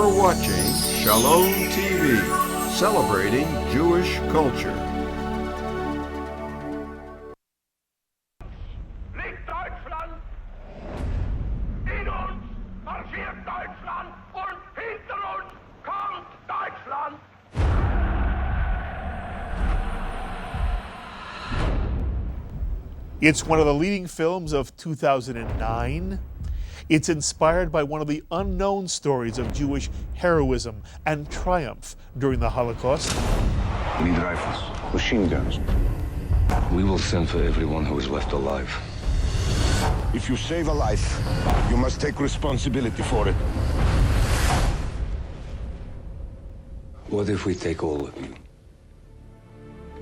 You're watching Shalom TV, celebrating Jewish culture. Liegt Deutschland! In uns marschiert Deutschland und hinter uns kommt Deutschland! It's one of the leading films of 2009. It's inspired by one of the unknown stories of Jewish heroism and triumph during the Holocaust. We need rifles, machine guns. We will send for everyone who is left alive. If you save a life, you must take responsibility for it. What if we take all of you?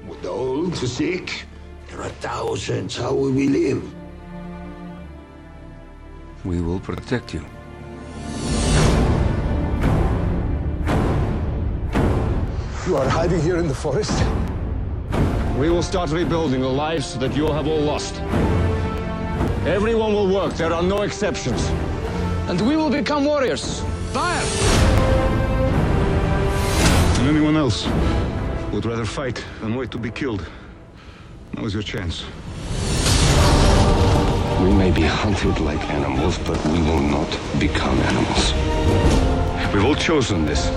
With the old, the sick, there are thousands. How will we live? We will protect you. You are hiding here in the forest? We will start rebuilding the lives that you have all lost. Everyone will work, there are no exceptions. And we will become warriors. Fire! And anyone else would rather fight than wait to be killed. Now's your chance. We may be hunted like animals, but we will not become animals. We've all chosen this.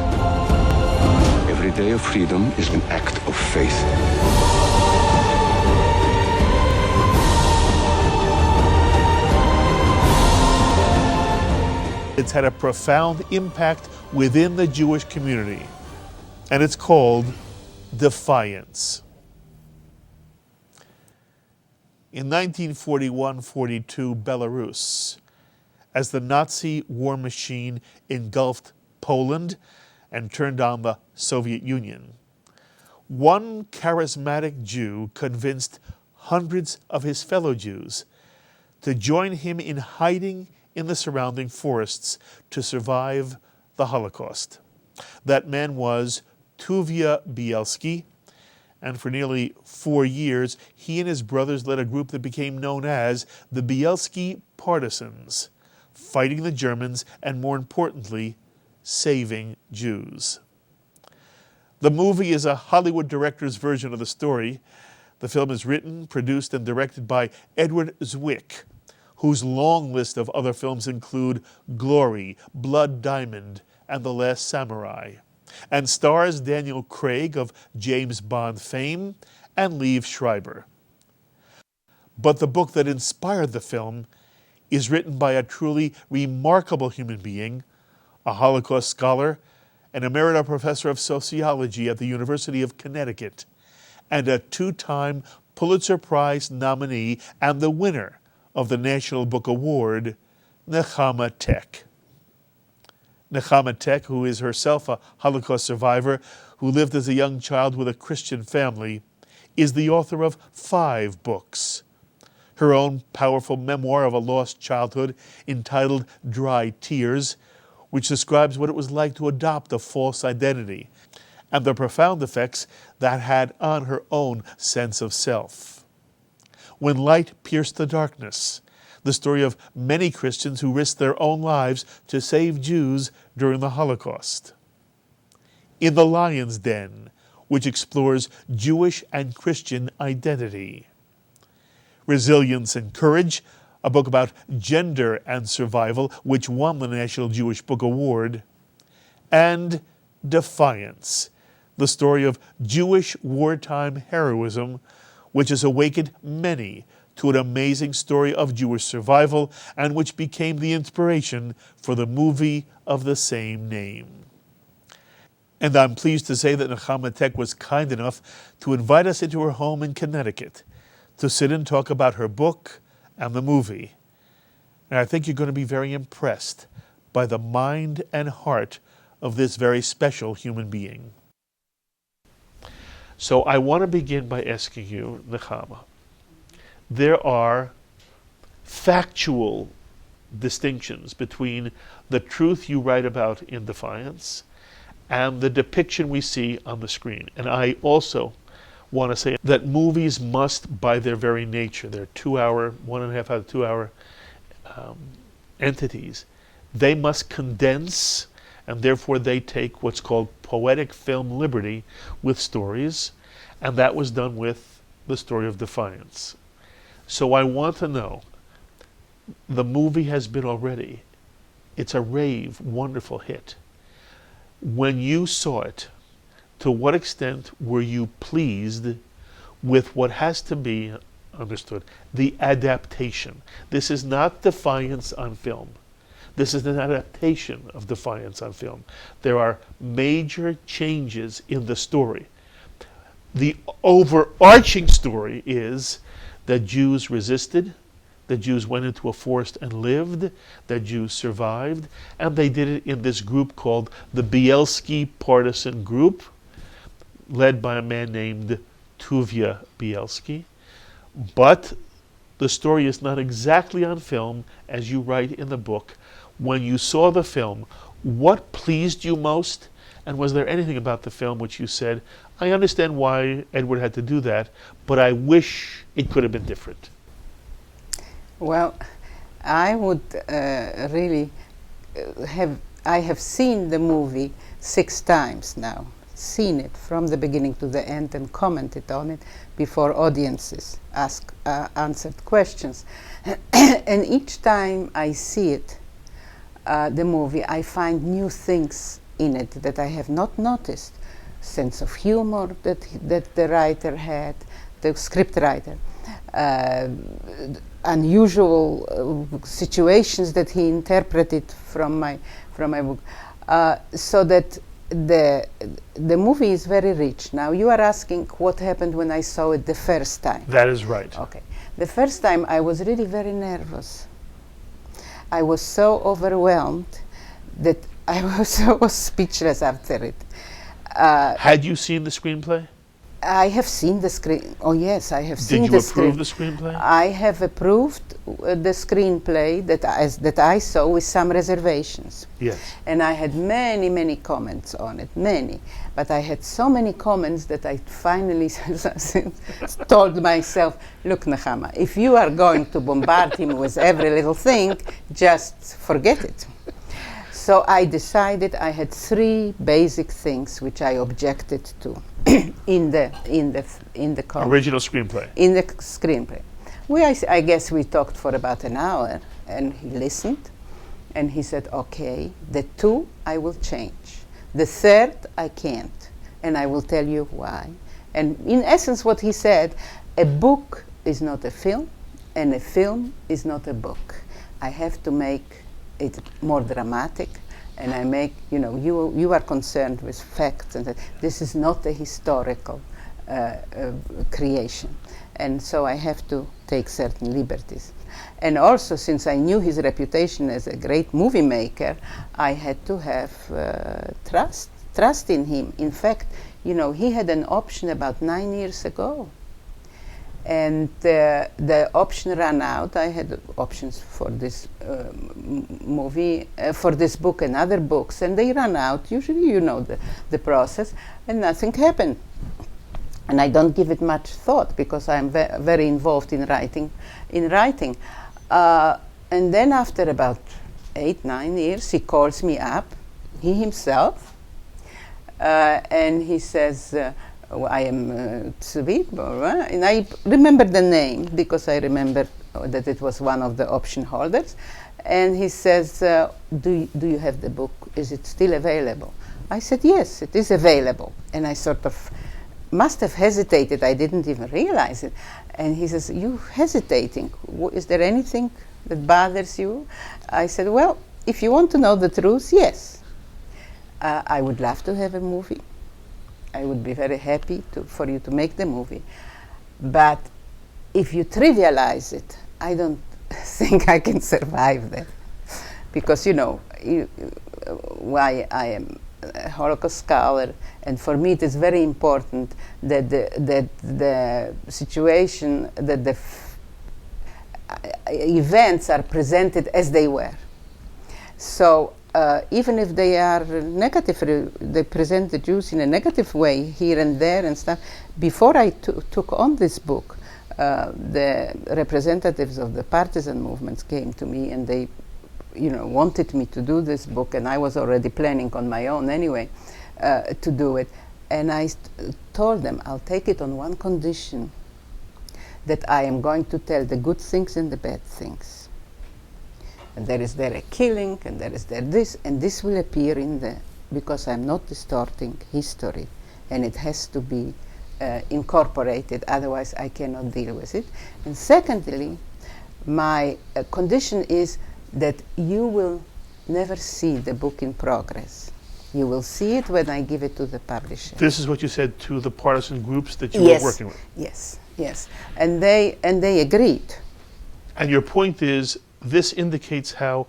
Every day of freedom is an act of faith. It's had a profound impact within the Jewish community, and it's called Defiance. In 1941-42 Belarus, as the Nazi war machine engulfed Poland and turned on the Soviet Union, one charismatic Jew convinced hundreds of his fellow Jews to join him in hiding in the surrounding forests to survive the Holocaust. That man was Tuvia Bielski, and for nearly 4 years, he and his brothers led a group that became known as the Bielski Partisans, fighting the Germans and, more importantly, saving Jews. The movie is a Hollywood director's version of the story. The film is written, produced, and directed by Edward Zwick, whose long list of other films include Glory, Blood Diamond, and The Last Samurai, and stars Daniel Craig of James Bond fame and Liev Schreiber. But the book that inspired the film is written by a truly remarkable human being, a Holocaust scholar, an emerita professor of sociology at the University of Connecticut, and a two-time Pulitzer Prize nominee and the winner of the National Book Award, Nechama Tec. Nechama Tec, who is herself a Holocaust survivor who lived as a young child with a Christian family, is the author of 5 books. Her own powerful memoir of a lost childhood entitled Dry Tears, which describes what it was like to adopt a false identity and the profound effects that had on her own sense of self. When Light Pierced the Darkness, the story of many Christians who risked their own lives to save Jews during the Holocaust. In the Lion's Den, which explores Jewish and Christian identity. Resilience and Courage, a book about gender and survival, which won the National Jewish Book Award. And Defiance, the story of Jewish wartime heroism, which has awakened many to an amazing story of Jewish survival and which became the inspiration for the movie of the same name. And I'm pleased to say that Nechama Tec was kind enough to invite us into her home in Connecticut to sit and talk about her book and the movie. And I think you're going to be very impressed by the mind and heart of this very special human being. So I want to begin by asking you, Nechama, there are factual distinctions between the truth you write about in Defiance and the depiction we see on the screen. And I also want to say that movies must, by their very nature, they're 2-hour, 1.5 hour, 2 hour entities, they must condense and therefore they take what's called poetic film liberty with stories, and that was done with the story of Defiance. So I want to know, the movie has been already, it's a rave, wonderful hit. When you saw it, to what extent were you pleased with what has to be understood, the adaptation? This is not Defiance on film. This is an adaptation of Defiance on film. There are major changes in the story. The overarching story is that Jews resisted, that Jews went into a forest and lived, that Jews survived, and they did it in this group called the Bielski Partisan Group, led by a man named Tuvia Bielski. But the story is not exactly on film, as you write in the book. When you saw the film, what pleased you most? And was there anything about the film which you said, I understand why Edward had to do that, but I wish it could have been different? Well, I would really I have seen the movie 6 times now, seen it from the beginning to the end and commented on it before audiences answered questions. And each time I see it, the movie, I find new things in it that I have not noticed. Sense of humor that the writer had, the script writer, unusual situations that he interpreted from my book, so that the movie is very rich. Now you are asking what happened when I saw it the first time. That is right. Okay, the first time I was really very nervous. I was so overwhelmed that I was speechless after it. Had you seen the screenplay? I have seen the screen. Oh yes, I have seen the Did you approve the screenplay? I have approved the screenplay that I saw with some reservations. Yes. And I had many comments on it, many. But I had so many comments that I finally told myself, look, Nechama, if you are going to bombard him with every little thing, just forget it. So I decided I had 3 basic things which I objected to in the original screenplay. In the screenplay. I guess we talked for about an hour, and he listened, and he said, okay, the 2 I will change. The 3rd I can't, and I will tell you why. And in essence what he said, a book is not a film, and a film is not a book. I have to make it more dramatic, and I make, you are concerned with facts, and that this is not a historical creation, and so I have to take certain liberties. And also, since I knew his reputation as a great movie maker, I had to have trust in him. In fact, he had an option about 9 years ago, and the option ran out. I had options for this movie, for this book and other books, and they ran out. Usually, the process, and nothing happened. And I don't give it much thought because I'm very involved in writing. And then after about 8-9 years, he calls me up, he himself, and he says, I am Zwick, and I remember the name because I remember that it was one of the option holders. And he says, do you have the book? Is it still available? I said, yes, it is available. And I sort of must have hesitated. I didn't even realize it. And he says, you hesitating? Is there anything that bothers you? I said, well, if you want to know the truth, yes. I would love to have a movie. I would be very happy for you to make the movie. But if you trivialize it, I don't think I can survive that. Because, why I am a Holocaust scholar, and for me it is very important that the situation, that the events are presented as they were. So even if they are negative, they present the Jews in a negative way here and there and stuff. Before I took on this book, the representatives of the partisan movements came to me, and they wanted me to do this book, and I was already planning on my own anyway to do it. And I told them, I'll take it on one condition, that I am going to tell the good things and the bad things. And there is there a killing, and there is there this, and this will appear in the, because I'm not distorting history, and it has to be incorporated, otherwise I cannot deal with it. And secondly, my condition is that you will never see the book in progress. You will see it when I give it to the publisher. This is what you said to the partisan groups that you were working with. Yes, yes. And they agreed. And your point is, this indicates how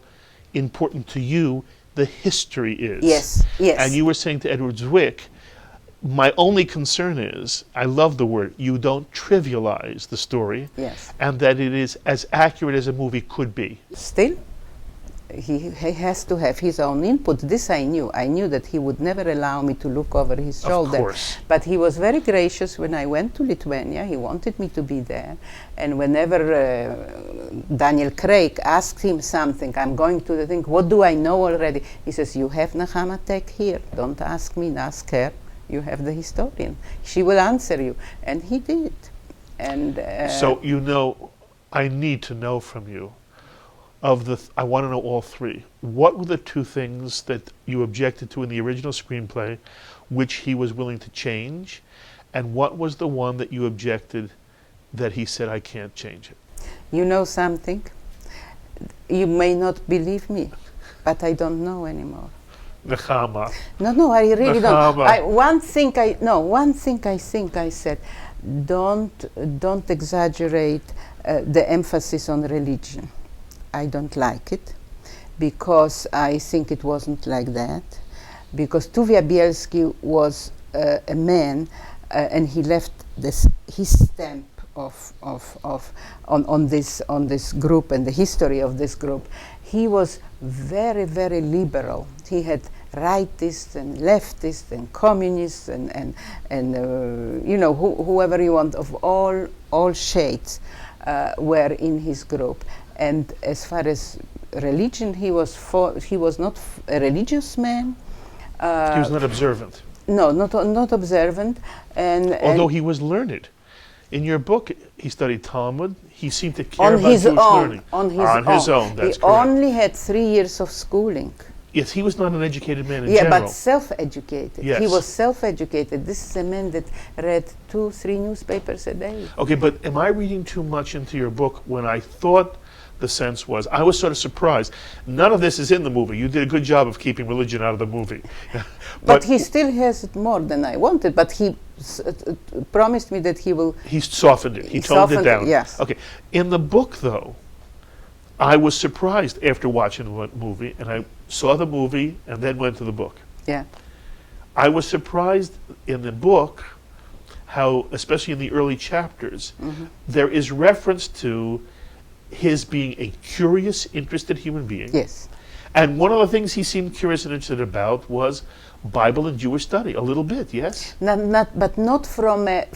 important to you the history is. Yes, yes. And you were saying to Edward Zwick, my only concern is, I love the word, you don't trivialize the story. Yes. And that it is as accurate as a movie could be. Still, he has to have his own input. This I knew. I knew that he would never allow me to look over his shoulder. Of course. But he was very gracious when I went to Lithuania. He wanted me to be there. And whenever Daniel Craig asked him something, I'm going to the thing, what do I know already? He says, you have Nechama Tec here. Don't ask me, ask her. You have the historian. She will answer you. And he did. And so, I need to know from you, I want to know all three. What were the two things that you objected to in the original screenplay, which he was willing to change? And what was the one that you objected that he said, I can't change it? You know something? You may not believe me, but I don't know anymore. Nechama. No, I really Nechama. don't. One thing I think I said, don't exaggerate the emphasis on religion. I don't like it, because I think it wasn't like that. Because Tuvia Bielski was a man, and he left his stamp on this group and the history of this group. He was very, very liberal. He had rightists and leftists and communists and whoever you want of all shades were in his group. And as far as religion, he was not a religious man. He was not observant. No, not observant. Although he was learned. In your book, he studied Talmud. He seemed to care on about his Jewish own, learning. On his own. That's he correct. only had 3 years of schooling. Yes, he was not an educated man in general. Yeah, but self-educated. Yes. He was self-educated. This is a man that read 2-3 newspapers a day. Okay, but am I reading too much into your book when I thought the sense was, I was sort of surprised. None of this is in the movie. You did a good job of keeping religion out of the movie. but he still has it more than I wanted. But he promised me that he will... He softened it. He toned it down. Yes. Okay. In the book, though, I was surprised after watching the movie, and I saw the movie and then went to the book. Yeah. I was surprised in the book how, especially in the early chapters, there is reference to his being a curious, interested human being. Yes. And one of the things he seemed curious and interested about was Bible and Jewish study, a little bit, yes? But not from a...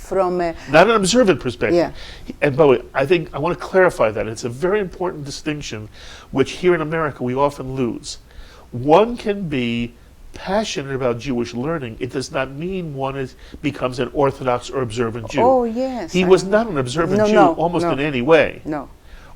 Not an observant perspective. Yeah. And by the way, I want to clarify that. It's a very important distinction, which here in America we often lose. One can be passionate about Jewish learning. It does not mean one becomes an Orthodox or observant Jew. Oh, yes. He was not an observant Jew, almost in any way. No.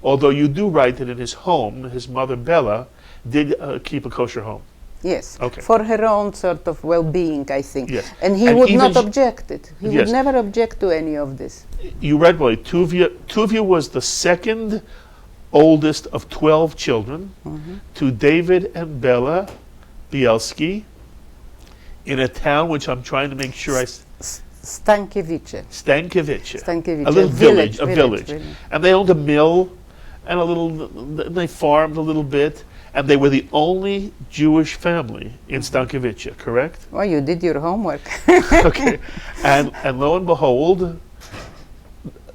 Although you do write that in his home, his mother Bella did keep a kosher home. Yes, okay. For her own sort of well-being, I think. Yes. And he would not object it. He would never object to any of this. You read well. Tuvia was the second oldest of 12 children to David and Bella Bielski in a town which I'm trying to make sure I... Stankiewicz. A little village. And they owned a mill and they farmed a little bit, and they were the only Jewish family in Stankiewicz, correct? Well, you did your homework. Okay. And lo and behold,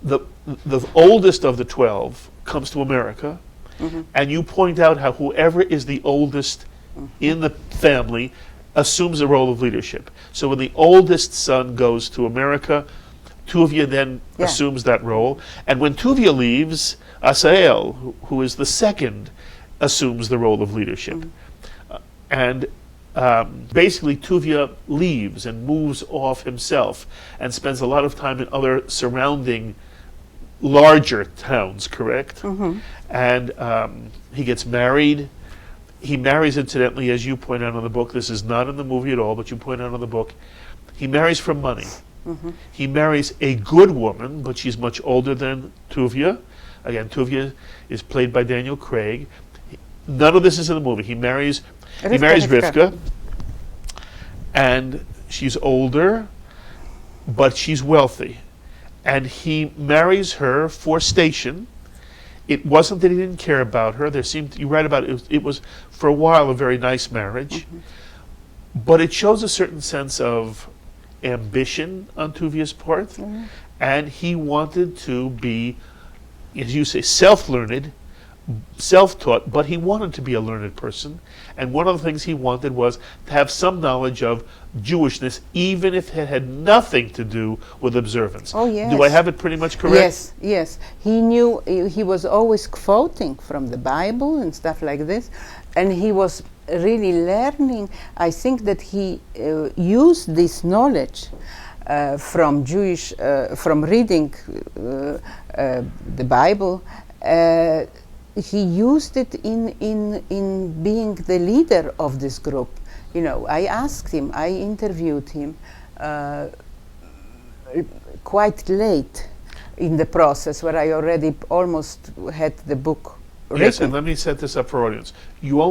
the oldest of the 12 comes to America, and you point out how whoever is the oldest in the family assumes a role of leadership. So when the oldest son goes to America, Tuvia then assumes that role. And when Tuvia leaves, Asael, who is the second, assumes the role of leadership. And basically Tuvia leaves and moves off himself and spends a lot of time in other surrounding larger towns, correct? And he gets married. He marries, incidentally, as you point out in the book. This is not in the movie at all, but you point out in the book. He marries for money. He marries a good woman, but she's much older than Tuvia. Again, Tuvia is played by Daniel Craig. None of this is in the movie. He marries Rivka, and she's older, but she's wealthy. And he marries her for station. It wasn't that he didn't care about her. You write about it, it was for a while a very nice marriage, but it shows a certain sense of ambition on Tuvia's part, and he wanted to be, as you say, self-learned, self-taught, but he wanted to be a learned person, and one of the things he wanted was to have some knowledge of Jewishness, even if it had nothing to do with observance. Oh, yes. Do I have it pretty much correct? Yes, yes. He knew, he was always quoting from the Bible and stuff like this, and he was really learning. I think that he used this knowledge from from reading the Bible. He used it in being the leader of this group. You know, I asked him, I interviewed him quite late in the process, where I already almost had the book written. Yes, and let me set this up for our audience. You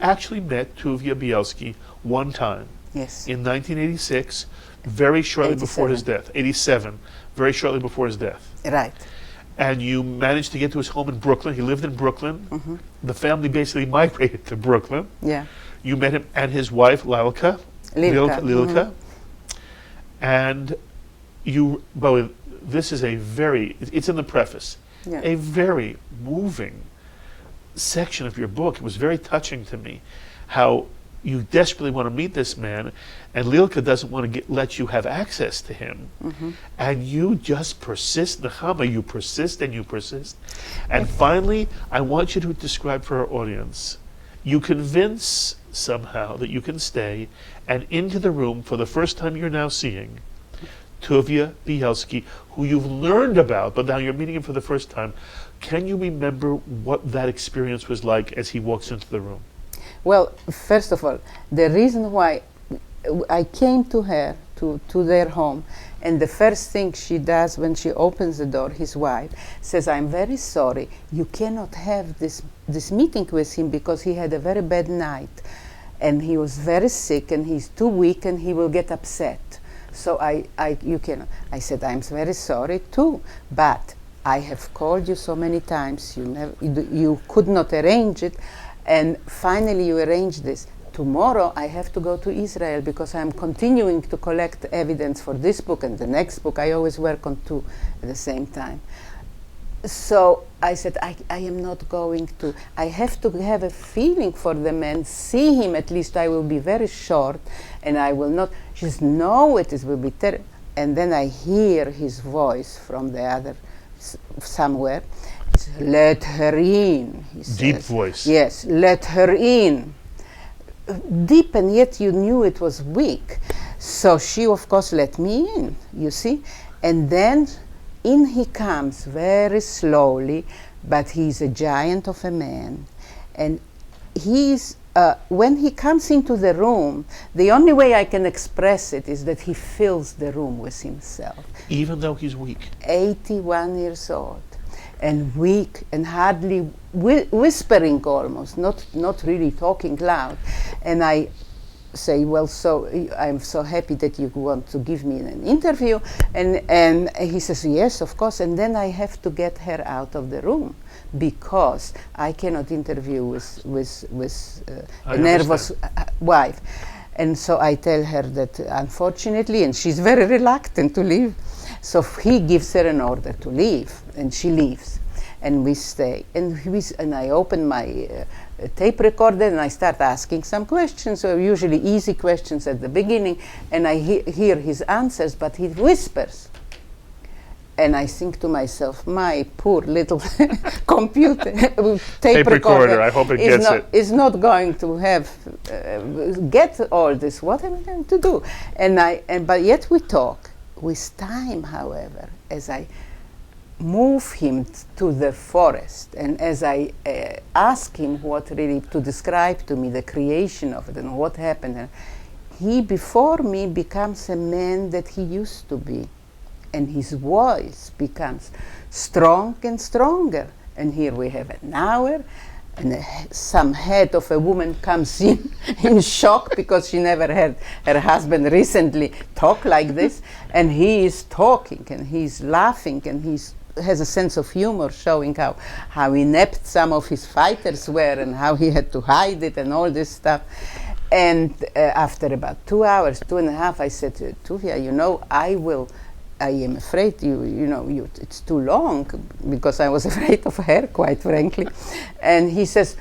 actually met Tuvia Bielski one time. Yes. In 1986, very shortly before his death. 87, very shortly before his death. Right. And you managed to get to his home in Brooklyn. He lived in Brooklyn. The family basically migrated to Brooklyn. Yeah. You met him and his wife, Lilka. And this is it's in the preface, a very moving section of your book. It was very touching to me, how you desperately want to meet this man, and Lilka doesn't want to let you have access to him. And you just persist, Nechama, you persist and you persist. And finally, I want you to describe for our audience, you convince somehow that you can stay, and into the room, for the first time you're now seeing, Tuvia Bielski, who you've learned about, but now you're meeting him for the first time. Can you remember what that experience was like as he walks into the room? Well, first of all, the reason why I came to her, to their home, and the first thing she does when she opens the door, his wife, says, "I'm very sorry, you cannot have this meeting with him because he had a very bad night, and he was very sick, and he's too weak, and he will get upset. So you cannot." I said, "I'm very sorry too, but I have called you so many times, you could not arrange it, and finally you arranged this. Tomorrow I have to go to Israel because I'm continuing to collect evidence for this book and the next book. I always work on two at the same time." So I said, I am not going to. I have to have a feeling for the man, see him, at least I will be very short, and I will not. She says, "No, will be terrible." And then I hear his voice from the other, somewhere. He says, "Let her in," he says. Deep voice. Yes, "Let her in." Deep, and yet you knew it was weak. So she, of course, let me in, you see. And then in he comes very slowly, but he's a giant of a man. And he's, when he comes into the room, the only way I can express it is that he fills the room with himself. Even though he's weak. 81 years old. And weak and hardly whispering almost, not really talking loud. And I say, "Well, so I'm so happy that you want to give me an interview." And he says, "Yes, of course." And then I have to get her out of the room because I cannot interview with a nervous wife. And so I tell her that unfortunately, and she's very reluctant to leave. So he gives her an order to leave, and she leaves, and we stay. And I open my tape recorder, and I start asking some questions, so usually easy questions at the beginning, and I hear his answers, but he whispers. And I think to myself, my poor little computer, Tape recorder, I hope it is gets not, it. is not going to have, get all this. What am I going to do? But yet we talk. With time, however, as I move him to the forest, and as I ask him what really to describe to me the creation of it and what happened, and he before me becomes a man that he used to be, and his voice becomes strong and stronger. And here we have an hour, and some head of a woman comes in shock because she never heard her husband recently talk like this, and he is talking and he's laughing and he's has a sense of humor, showing how inept some of his fighters were and how he had to hide it and all this stuff. And after about 2 hours, 2.5, I said to Tuvia, you know, I am afraid it's too long, because I was afraid of her, quite frankly. And he says,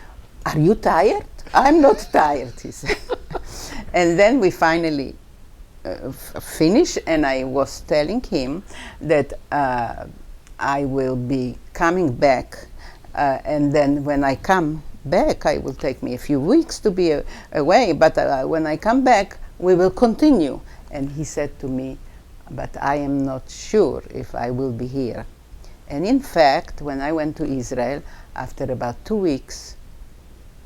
are you tired? I'm not tired, he said. And then we finally finished, and I was telling him that I will be coming back, and then when I come back, I will take me a few weeks to be away, but when I come back, we will continue. And he said to me, but I am not sure if I will be here. And in fact, when I went to Israel, after about 2 weeks,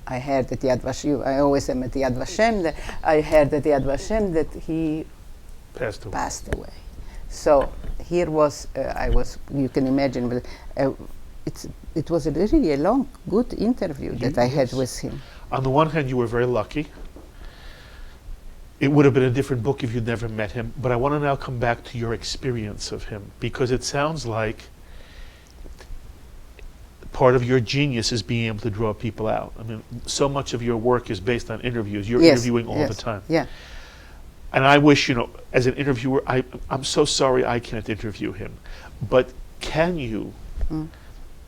I heard at Yad Vashem, I always am at Yad Vashem, I heard at Yad Vashem that he passed away. So here was, you can imagine, but it was really a long, good interview that I had with him. On the one hand, you were very lucky. It would have been a different book if you'd never met him, but I want to now come back to your experience of him, because it sounds like part of your genius is being able to draw people out. I mean, so much of your work is based on interviews. You're interviewing all the time. Yeah. And I wish, as an interviewer, I'm so sorry I can't interview him. But can you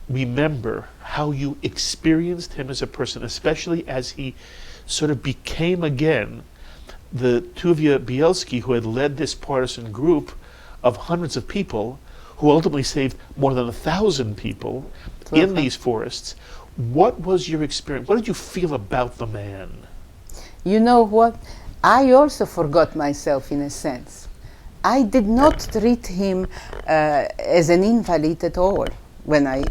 remember how you experienced him as a person, especially as he sort of became again the Tuvia Bielski who had led this partisan group of hundreds of people, who ultimately saved more than 1,000 people in these forests? What was your experience? What did you feel about the man? You know what? I also forgot myself in a sense. I did not treat him as an invalid at all when I,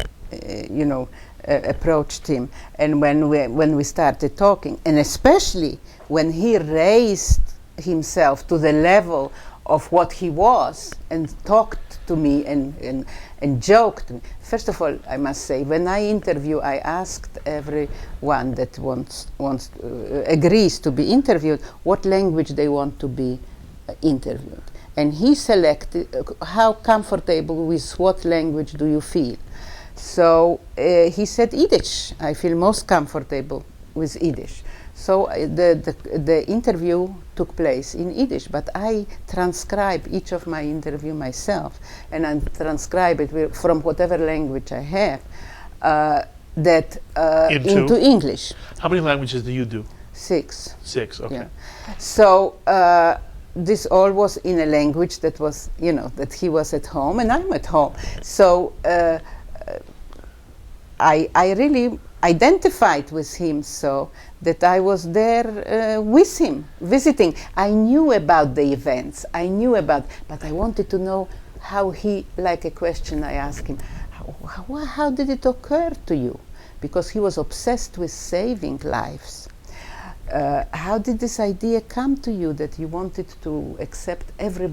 approached him, and when we started talking, and especially when he raised himself to the level of what he was and talked to me and joked to me. First of all, I must say, when I interview, I asked everyone that agrees to be interviewed what language they want to be interviewed. And he selected how comfortable with what language do you feel. So he said Yiddish. I feel most comfortable with Yiddish. So the interview took place in Yiddish, but I transcribe each of my interview myself, and I transcribe it from whatever language I have into English. How many languages do you do? 6. 6, okay. Yeah. So this all was in a language that was, that he was at home and I'm at home. So I really identified with him, so that I was there with him, visiting. I knew about the events, but I wanted to know how he, like a question I asked him, how did it occur to you? Because he was obsessed with saving lives. How did this idea come to you that you wanted to accept every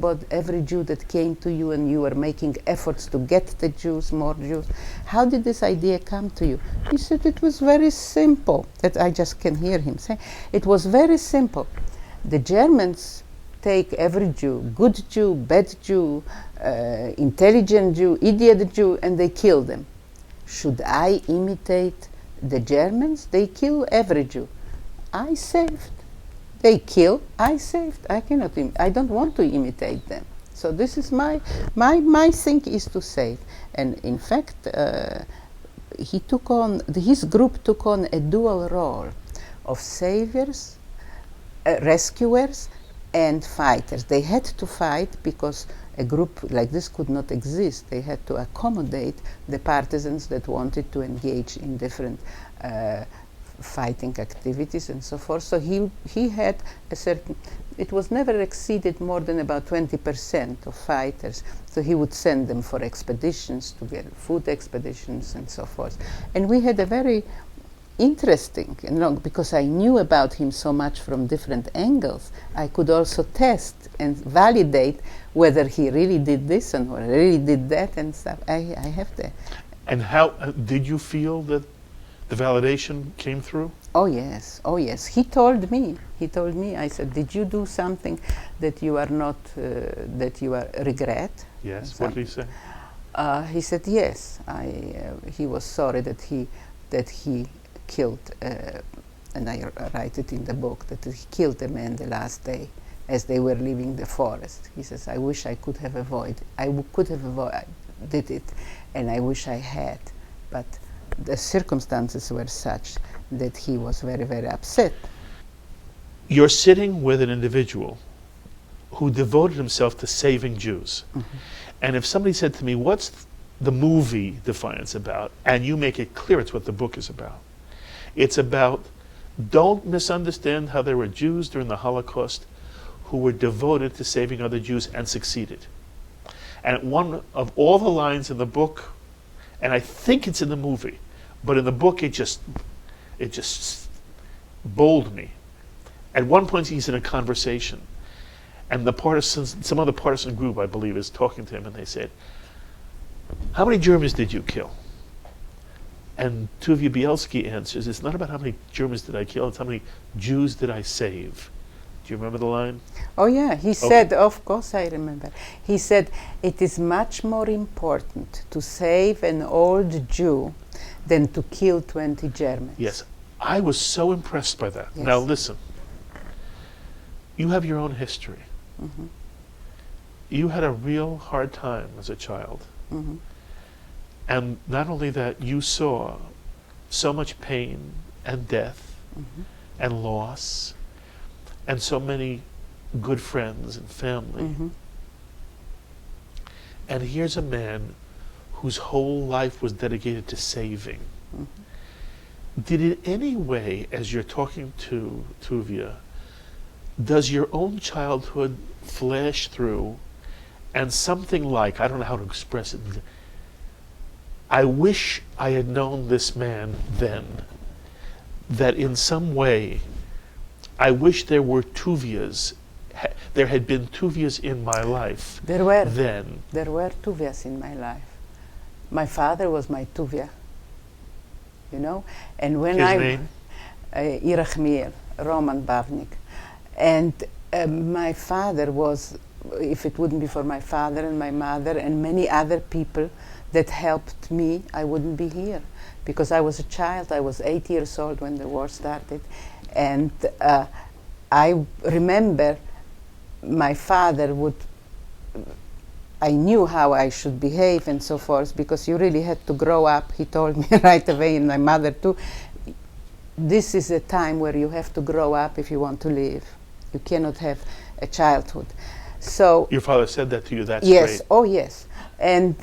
Jew that came to you, and you were making efforts to get the Jews, more Jews? How did this idea come to you? He said it was very simple. That I just can hear him say. It was very simple. The Germans take every Jew, good Jew, bad Jew, intelligent Jew, idiot Jew, and they kill them. Should I imitate the Germans? They kill every Jew. I saved. They kill. I saved. I cannot. I don't want to imitate them. So this is my thing is to save. And in fact, his group took on a dual role of saviors, rescuers, and fighters. They had to fight because a group like this could not exist. They had to accommodate the partisans that wanted to engage in different fighting activities and so forth. So he had a certain, it was never exceeded more than about 20% of fighters. So he would send them for expeditions, to get food expeditions and so forth. And we had a very interesting, because I knew about him so much from different angles, I could also test and validate whether he really did this and or really did that and stuff. I have that. And how did you feel that the validation came through? Oh yes, oh yes. He told me, I said, did you do something that you are not, that you are regret? Yes, what did he say? He said, yes, he was sorry that he killed, and I write it in the book, that he killed a man the last day as they were leaving the forest. He says, I wish I could have avoided, could have avoided it, and I wish I had, but the circumstances were such that he was very, very upset. You're sitting with an individual who devoted himself to saving Jews. Mm-hmm. And if somebody said to me, what's the movie Defiance about? And you make it clear it's what the book is about. It's about, don't misunderstand how there were Jews during the Holocaust who were devoted to saving other Jews and succeeded. And one of all the lines in the book, and I think it's in the movie, but in the book it just bowled me. At one point he's in a conversation, and the partisans, some other partisan group I believe is talking to him, and they said, how many Germans did you kill? And Tuvia Bielski answers, it's not about how many Germans did I kill, it's how many Jews did I save. Do you remember the line? Oh yeah, he said, of course I remember. He said, it is much more important to save an old Jew than to kill 20 Germans. Yes, I was so impressed by that. Yes. Now listen, you have your own history. Mm-hmm. You had a real hard time as a child. Mm-hmm. And not only that, you saw so much pain and death mm-hmm. and loss and so many good friends and family. Mm-hmm. And here's a man whose whole life was dedicated to saving. Mm-hmm. Did in any way, as you're talking to Tuvia, does your own childhood flash through and something like, I don't know how to express it, I wish I had known this man then, that in some way, I wish there were Tuvias, there had been Tuvias in my life then. There were Tuvias in my life. My father was my Tuvia, you know? And when His name? Irachmiel, Roman Bavnik. And my father was, if it wouldn't be for my father and my mother and many other people that helped me, I wouldn't be here. Because I was a child, I was 8 years old when the war started. And I remember my father would, I knew how I should behave and so forth, because you really had to grow up. He told me right away, and my mother too, this is a time where you have to grow up if you want to live. You cannot have a childhood. So your father said that to you, that's yes, great. oh yes. And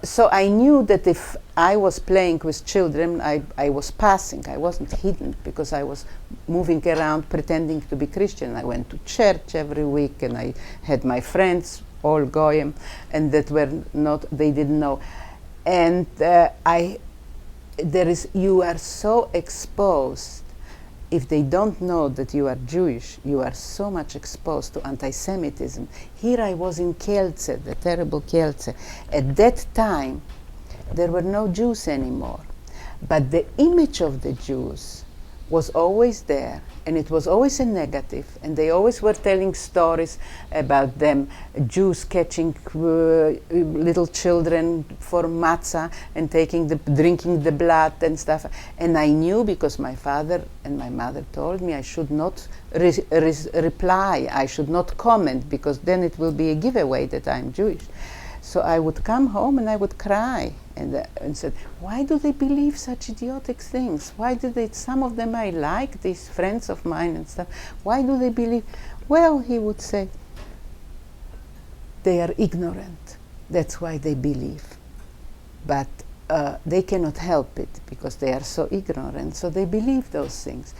so I knew that if I was playing with children, I was passing. I wasn't hidden because I was moving around pretending to be Christian. I went to church every week and I had my friends, all goyim, and that were not, they didn't know. And you are so exposed. If they don't know that you are Jewish, you are so much exposed to anti-Semitism. Here I was in Kielce, the terrible Kielce. At that time, there were no Jews anymore. But the image of the Jews was always there, and it was always a negative, and they always were telling stories about them, Jews catching little children for matzah and drinking the blood and stuff. And I knew, because my father and my mother told me, I should not reply, I should not comment, because then it will be a giveaway that I'm Jewish. So I would come home and I would cry and said, why do they believe such idiotic things? Why do they, some of them I like, these friends of mine and stuff, why do they believe? Well, he would say, they are ignorant. That's why they believe. But they cannot help it because they are so ignorant, so they believe those things.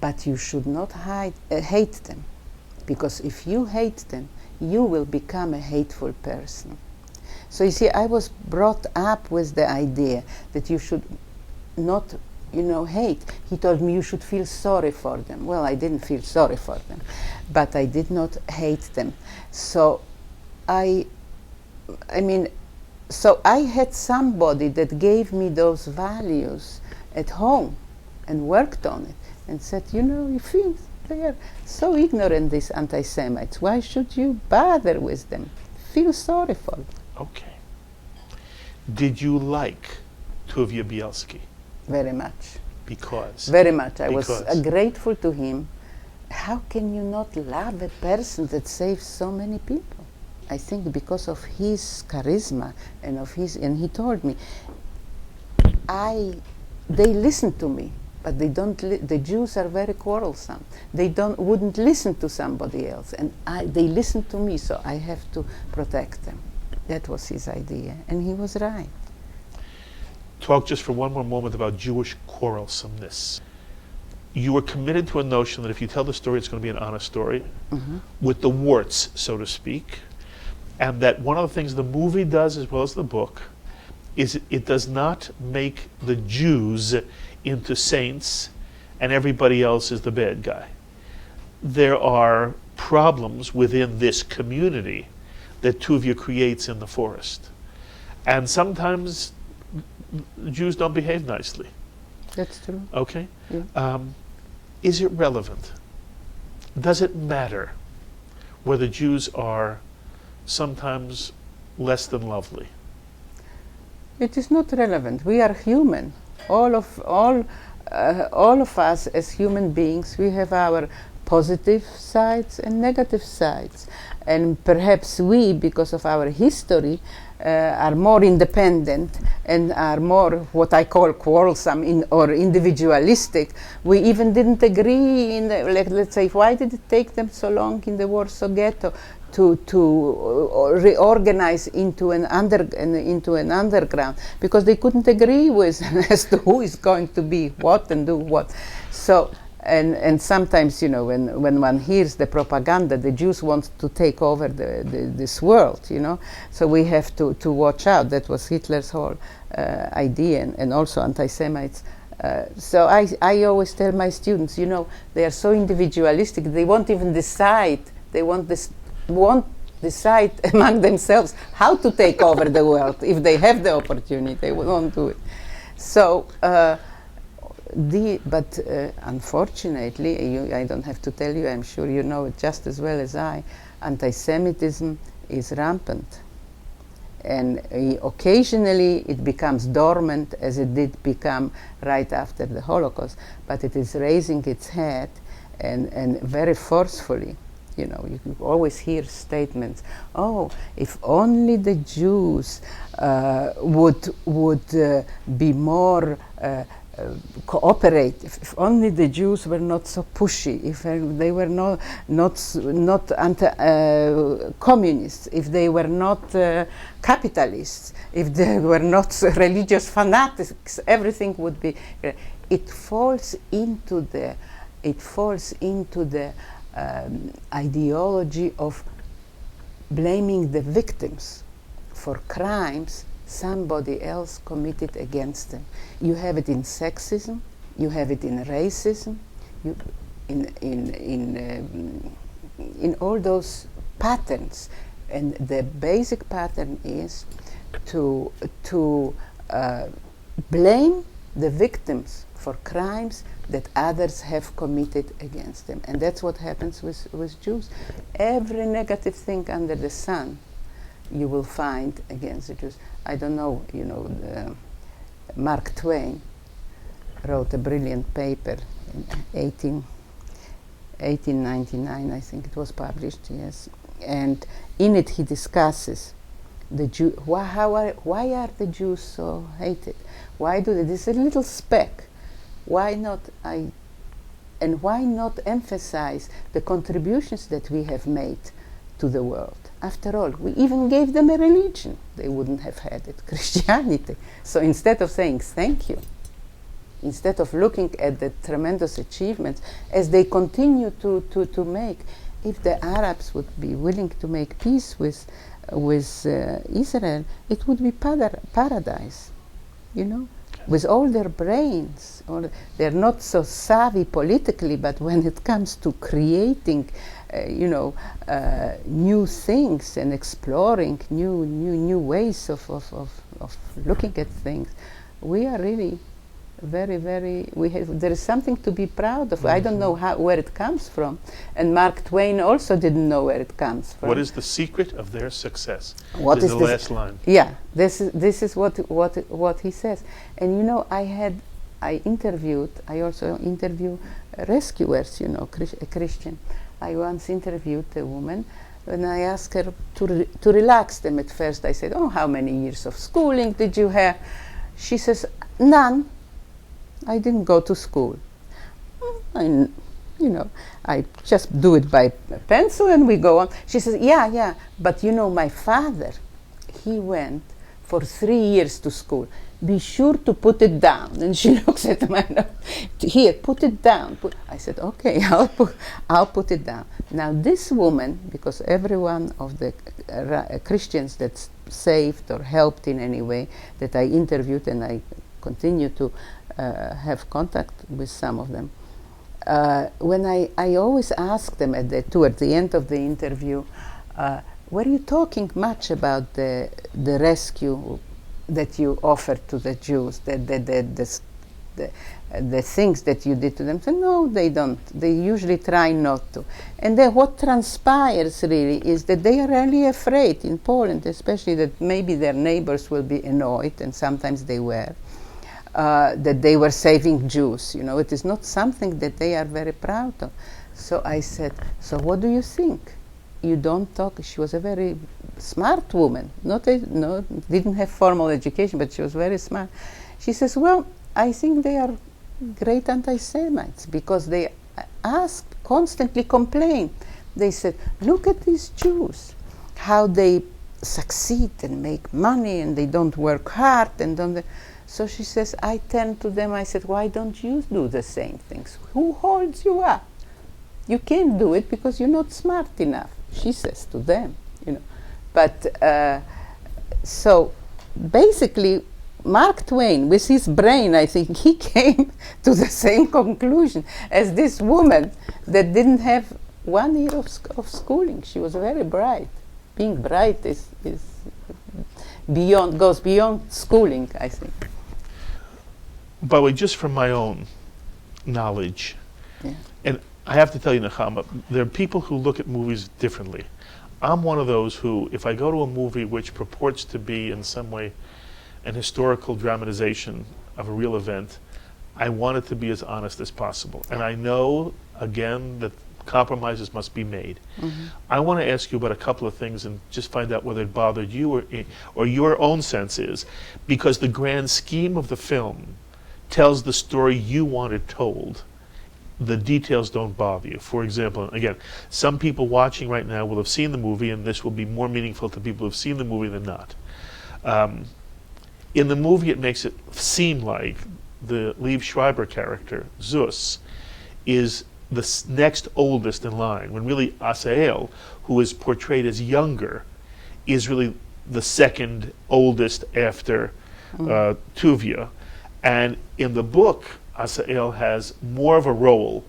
But you should not hate them, because if you hate them, you will become a hateful person. So you see, I was brought up with the idea that you should not, hate. He told me you should feel sorry for them. Well, I didn't feel sorry for them, but I did not hate them. So so I had somebody that gave me those values at home and worked on it and said, you feel they are so ignorant, these anti-Semites. Why should you bother with them? Feel sorry for them. Okay. Did you like Tuvia Bielski? Very much. Because? Very much. I was grateful to him. How can you not love a person that saves so many people? I think because of his charisma and he told me, they listen to me, but they don't. The Jews are very quarrelsome. They wouldn't listen to somebody else, and they listen to me, so I have to protect them. That was his idea, and he was right. Talk just for one more moment about Jewish quarrelsomeness. You were committed to a notion that if you tell the story, it's going to be an honest story, with the warts, so to speak. And that one of the things the movie does, as well as the book, is it does not make the Jews into saints and everybody else is the bad guy. There are problems within this community that Tuvia creates in the forest. And sometimes Jews don't behave nicely. That's true. Okay? Yeah. Is it relevant? Does it matter whether Jews are sometimes less than lovely? It is not relevant. We are human. All of us as human beings, we have our positive sides and negative sides. And perhaps we, because of our history, are more independent and are more what I call quarrelsome or individualistic. We even didn't agree in let's say, why did it take them so long in the Warsaw Ghetto to reorganize into an underground? Because they couldn't agree with as to who is going to be what and do what. So and sometimes, when one hears the propaganda, the Jews want to take over this world, so we have to watch out. That was Hitler's whole idea, and also anti-Semites. So I always tell my students, they are so individualistic, they won't even decide. They won't decide among themselves how to take over the world. If they have the opportunity, they won't do it. So, but unfortunately, I don't have to tell you, I'm sure you know it just as well as I, anti-Semitism is rampant. And occasionally it becomes dormant, as it did become right after the Holocaust, but it is raising its head and very forcefully. You always hear statements, oh, if only the Jews would be more cooperate, if only the Jews were not so pushy, if they were not anti-communists, if they were not capitalists, if they were not religious fanatics, everything would be. It falls into the ideology of blaming the victims for crimes somebody else committed against them. You have it in sexism, you have it in racism, in all those patterns. And the basic pattern is to blame the victims for crimes that others have committed against them. And that's what happens with Jews. Every negative thing under the sun you will find against the Jews. I don't know, Mark Twain wrote a brilliant paper in 1899, I think it was published, yes. And in it he discusses the why are the Jews so hated? Why do they? This is a little speck. Why not? And why not emphasize the contributions that we have made to the world? After all, we even gave them a religion. They wouldn't have had it, Christianity. So instead of saying thank you, instead of looking at the tremendous achievements as they continue to make, if the Arabs would be willing to make peace with Israel, it would be paradise, you know, with all their brains. They're not so savvy politically, but when it comes to creating, new things and exploring new ways of looking at things, we are really very, very, there is something to be proud of. I don't know where it comes from, and Mark Twain also didn't know where it comes from. What is the secret of their success? What is the this? last line? Yeah, this is what he says. And you know, I also interview rescuers, you know, a Christian. I once interviewed a woman, and I asked her to relax them. At first I said, oh, how many years of schooling did you have? She says, none. I didn't go to school. I just do it by pencil and we go on. She says, yeah, but you know, my father, he went for 3 years to school. Be sure to put it down. And she looks at my note. Here, put it down. I said, okay, I'll put it down. Now this woman, because every one of the Christians that's saved or helped in any way that I interviewed, and I continue to have contact with some of them. When I always ask them toward the end of the interview, were you talking much about the rescue that you offered to the Jews, the things that you did to them? So no, they don't. They usually try not to. And then what transpires really is that they are really afraid in Poland, especially, that maybe their neighbors will be annoyed, and sometimes they were. That they were saving Jews. You know, it is not something that they are very proud of. So I said, so what do you think? You don't talk. She was a very smart woman. Didn't have formal education, but she was very smart. She says, well, I think they are great anti-Semites because they constantly complain. They said, look at these Jews, how they succeed and make money, and they don't work hard and don't. So she says, I turned to them, I said, why don't you do the same things? Who holds you up? You can't do it because you're not smart enough, she says to them, you know. But so basically, Mark Twain, with his brain, I think he came to the same conclusion as this woman that didn't have 1 year of schooling. She was very bright. Being bright goes beyond schooling, I think. By the way, just from my own knowledge, and I have to tell you, Nechama, there are people who look at movies differently. I'm one of those who, if I go to a movie which purports to be in some way an historical dramatization of a real event, I want it to be as honest as possible. And I know, again, that compromises must be made. Mm-hmm. I want to ask you about a couple of things and just find out whether it bothered you or your own sense is, because the grand scheme of the film tells the story you wanted told. The details don't bother you. For example, again, some people watching right now will have seen the movie, and this will be more meaningful to people who have seen the movie than not. In the movie, it makes it seem like the Liev Schreiber character, Zeus, is the next oldest in line, when really Asael, who is portrayed as younger, is really the second oldest after Tuvia. And in the book, Asael has more of a role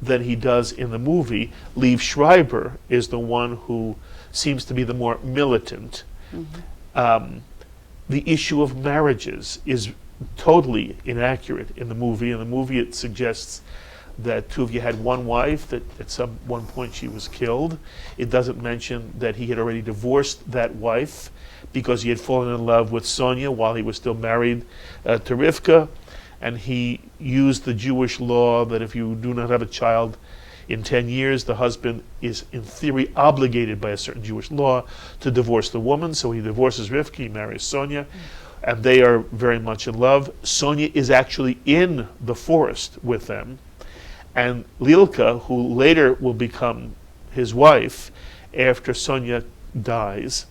than he does in the movie. Liev Schreiber is the one who seems to be the more militant. Mm-hmm. The issue of marriages is totally inaccurate in the movie. In the movie, it suggests that Tuvia had one wife, that at one point she was killed. It doesn't mention that he had already divorced that wife because he had fallen in love with Sonia while he was still married to Rivka. And he used the Jewish law that if you do not have a child in 10 years, the husband is in theory obligated by a certain Jewish law to divorce the woman. So he divorces Rivka, he marries Sonia, and they are very much in love. Sonia is actually in the forest with them. And Lilka, who later will become his wife after Sonia dies,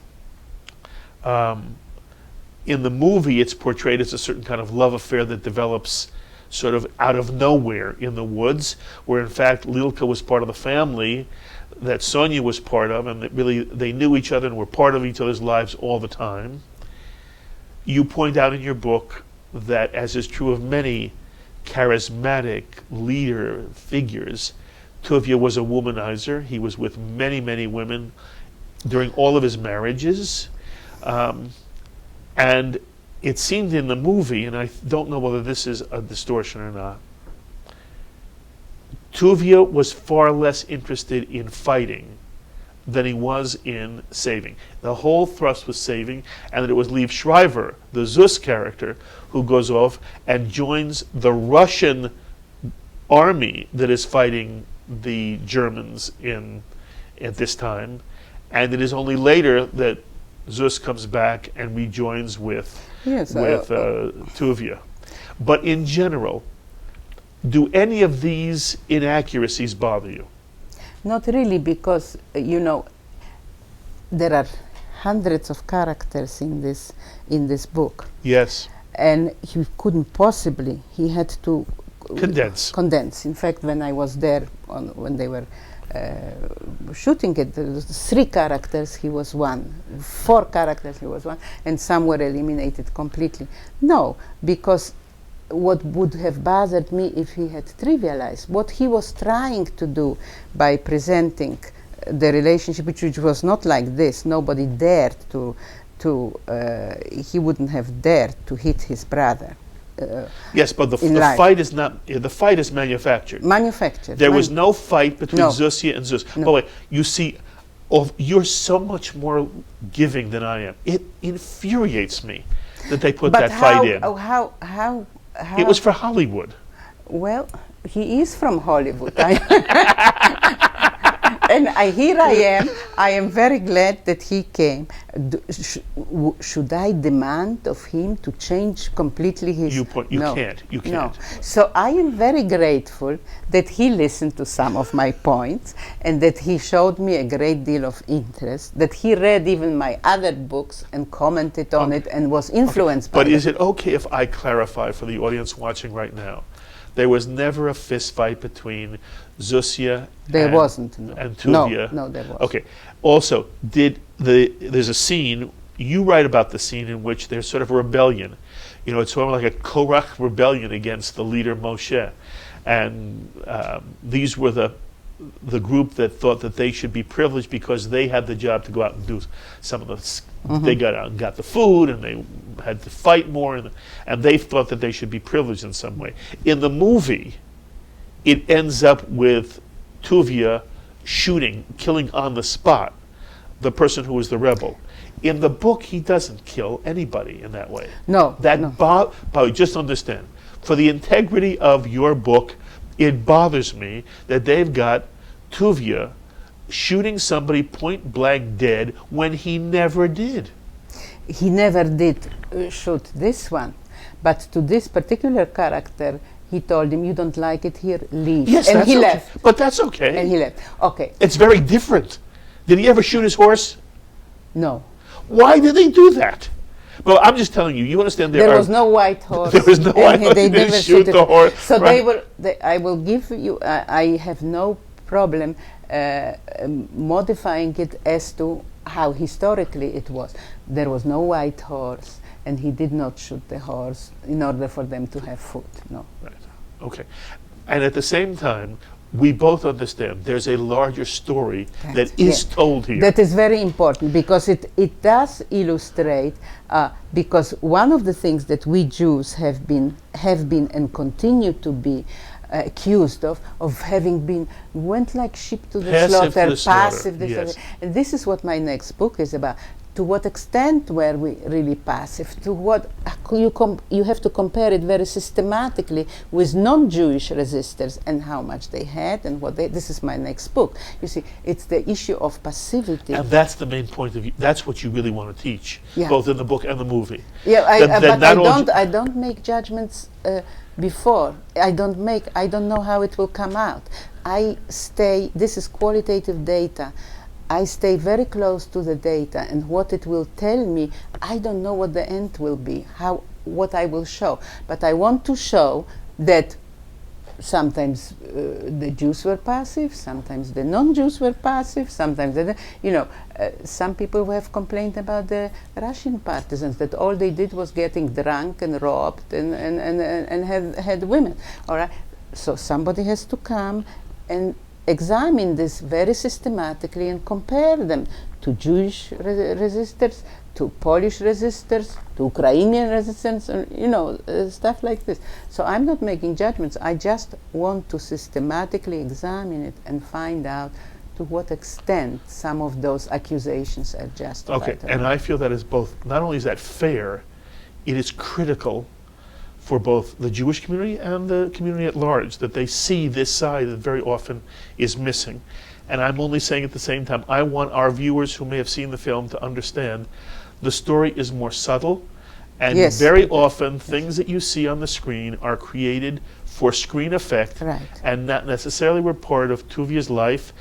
in the movie it's portrayed as a certain kind of love affair that develops sort of out of nowhere in the woods, where in fact Lilka was part of the family that Sonia was part of, and that really they knew each other and were part of each other's lives all the time. You point out in your book that, as is true of many charismatic leader figures, Tuvia was a womanizer. He was with many, many women during all of his marriages. And it seemed in the movie, and I don't know whether this is a distortion or not, Tuvia was far less interested in fighting than he was in saving. The whole thrust was saving, and that it was Liev Schreiber, the Zeus character, who goes off and joins the Russian army that is fighting the Germans at this time. And it is only later that Zeus comes back and rejoins with Tuvia. But in general, do any of these inaccuracies bother you? Not really, because there are hundreds of characters in this book. Yes. And he couldn't possibly. He had to condense. In fact, when I was there when they were shooting it, there was 3 characters, he was one. 4 characters, he was one, and some were eliminated completely. No, because what would have bothered me if he had trivialized what he was trying to do by presenting the relationship, which was not like this. Nobody dared he wouldn't have dared to hit his brother. Yes, but the fight is not. The fight is manufactured. There was no fight between Zusia and Zeus. No. By the way, you see, you're so much more giving than I am. It infuriates me that they put that fight in. How? It was for Hollywood. Well, he is from Hollywood. And here I am very glad that he came. Should I demand of him to change completely his... You can't. No. So I am very grateful that he listened to some of my points and that he showed me a great deal of interest, that he read even my other books and commented on it and was influenced by it. But is it okay if I clarify for the audience watching right now? There was never a fist fight between Zusia and Tuvia. No, there wasn't. Okay. Also, there's a scene, you write about the scene in which there's sort of a rebellion. It's sort of like a Korach rebellion against the leader Moshe. And these were the group that thought that they should be privileged because they had the job to go out and do some of the... They got out and got the food, and they had to fight more, and they thought that they should be privileged in some way. In the movie, it ends up with Tuvia killing on the spot the person who was the rebel. In the book, he doesn't kill anybody in that way. No. Just understand, for the integrity of your book, it bothers me that they've got Tuvia shooting somebody point blank dead when he never did. He never did shoot this one, but to this particular character, he told him, "You don't like it here, leave." Yes, and he left. But that's okay. And he left. Okay. It's very different. Did he ever shoot his horse? No. Why did they do that? Well, I'm just telling you. You understand? There was no white horse. There was no white horse. They never shoot the horse. So right. I will give you. I have no problem modifying it as to how historically it was. There was no white horse, and he did not shoot the horse in order for them to have food. No. Right. Okay. And at the same time, we both understand there's a larger story that is told here. That is very important because it does illustrate, because one of the things that we Jews have been and continue to be accused of having been went like sheep to the slaughter, passive. Yes. And this is what my next book is about. To what extent were we really passive? To what you have to compare it very systematically with non-Jewish resistors and how much they had and what they. This is my next book. You see, it's the issue of passivity. And that's the main point of view. That's what you really want to teach, both in the book and the movie. Yeah, I don't make judgments before. I don't know how it will come out. This is qualitative data. I stay very close to the data, and what it will tell me, I don't know what the end will be, what I will show. But I want to show that sometimes the Jews were passive, sometimes the non-Jews were passive, sometimes, some people have complained about the Russian partisans, that all they did was getting drunk and robbed and had women. All right? So somebody has to come and examine this very systematically and compare them to Jewish resistors, to Polish resistors, to Ukrainian resistors, stuff like this. So I'm not making judgments. I just want to systematically examine it and find out to what extent some of those accusations are justified. Okay, and I feel that is both, not only is that fair, it is critical for both the Jewish community and the community at large, that they see this side that very often is missing. And I'm only saying at the same time, I want our viewers who may have seen the film to understand the story is more subtle, and Yes. very often things that you see on the screen are created for screen effect, Right. and not necessarily were part of Tuvia's life.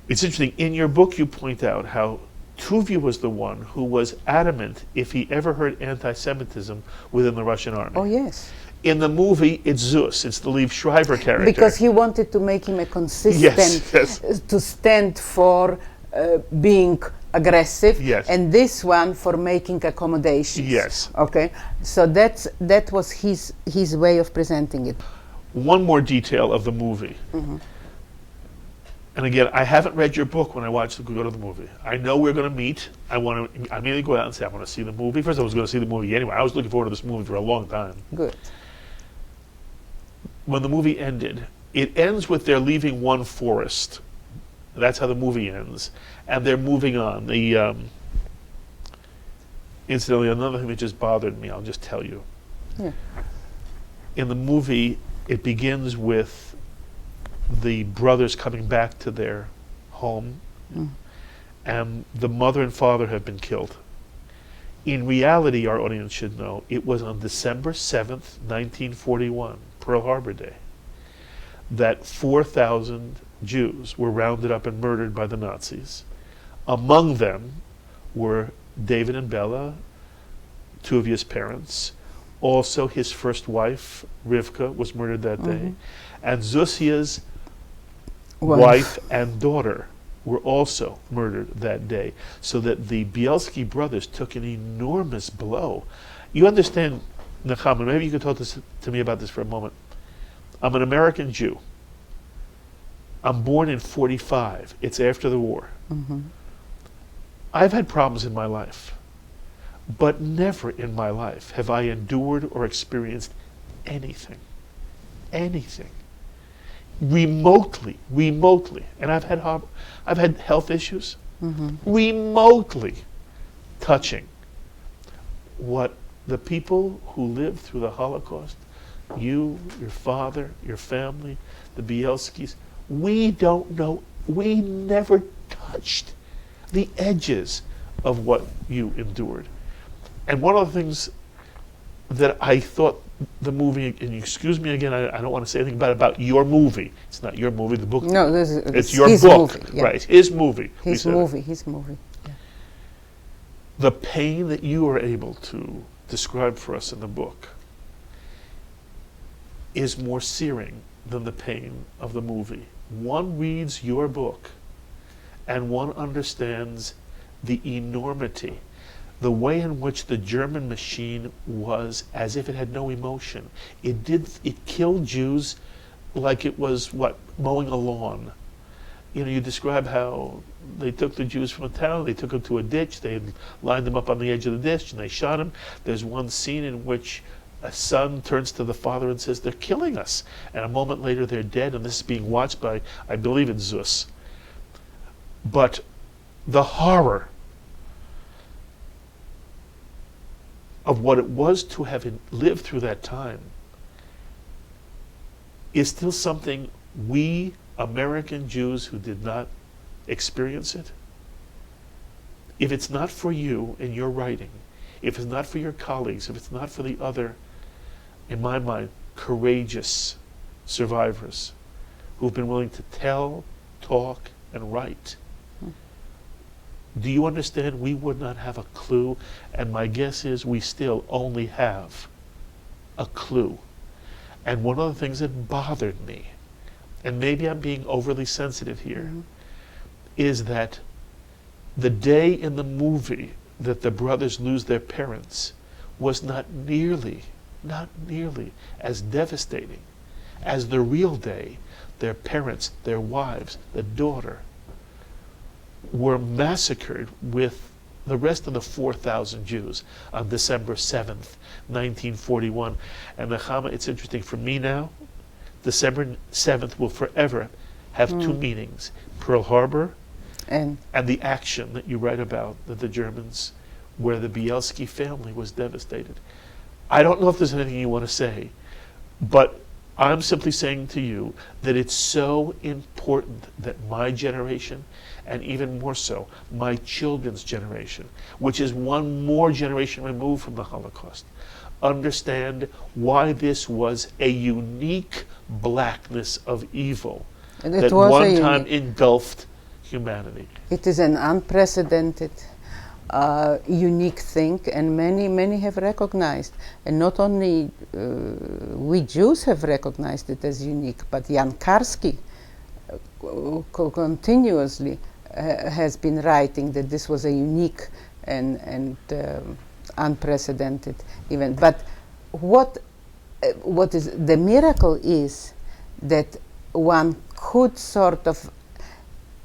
It's interesting, in your book you point out how Tuvia was the one who was adamant if he ever heard anti-Semitism within the Russian army. Oh, yes. In the movie, it's Zeus. It's the Liev Schreiber character. Because he wanted to make him a consistent, Yes. to stand for being aggressive, Yes. and this one for making accommodations. Yes. Okay, so that was his way of presenting it. One more detail of the movie. Mm-hmm. And again, I haven't read your book when I go to the movie. I know we're going to meet. I immediately go out and say, I want to see the movie. First, I was going to see the movie anyway. I was looking forward to this movie for a long time. Good. When the movie ended, it ends with they're leaving one forest. That's how the movie ends. And they're moving on. Incidentally, another thing that just bothered me, I'll just tell you. Yeah. In the movie, it begins with the brothers coming back to their home, and the mother and father have been killed. In reality, our audience should know, it was on December 7th, 1941, Pearl Harbor Day, that 4,000 Jews were rounded up and murdered by the Nazis. Among them were David and Bella, Tuvia's parents. Also, his first wife, Rivka, was murdered that day. And Zusia's wife and daughter were also murdered that day. So that the Bielski brothers took an enormous blow. You understand, Nechama, maybe you could talk to me about this for a moment. I'm an American Jew. I'm born in 45. It's after the war. I've had problems in my life, but never in my life have I endured or experienced anything remotely, and I've had health issues, remotely touching what the people who lived through the Holocaust, you, your father, your family, the Bielskis, we don't know, we never touched the edges of what you endured. And one of the things that I thought the movie, and excuse me again, I don't want to say anything about your movie. It's not your movie, the book. No, it's your his book. movie, yeah. Right, it's his movie. His movie. Yeah. The pain that you are able to describe for us in the book is more searing than the pain of the movie. One reads your book and one understands the enormity, the way in which the German machine was as if it had no emotion. It killed Jews like it was, mowing a lawn. You describe how they took the Jews from a town, they took them to a ditch, they lined them up on the edge of the ditch, and they shot them. There's one scene in which a son turns to the father and says, they're killing us. And a moment later, they're dead, and this is being watched by, I believe it's Zeus. But the horror of what it was to have lived through that time is still something we American Jews who did not experience it, if it's not for you in your writing, if it's not for your colleagues, if it's not for the other, in my mind, courageous survivors who've been willing to tell, talk, and write. Do you understand? We would not have a clue, and my guess is we still only have a clue. And one of the things that bothered me, and maybe I'm being overly sensitive here, is that the day in the movie that the brothers lose their parents was not nearly as devastating as the real day their parents, their wives, the daughter were massacred with the rest of the 4,000 Jews on December 7th, 1941. And Nechama, it's interesting for me now, December 7th will forever have two meanings: Pearl Harbor and the action that you write about, that the Germans, where the Bielski family was devastated. I don't know if there's anything you want to say, but I'm simply saying to you that it's so important that my generation, and even more so, my children's generation, which is one more generation removed from the Holocaust, understand why this was a unique blackness of evil that one time engulfed humanity. It is an unprecedented, unique thing, and many have recognized. And not only we Jews have recognized it as unique, but Jan Karski continuously has been writing that this was a unique and unprecedented event. But what is the miracle is that one could sort of,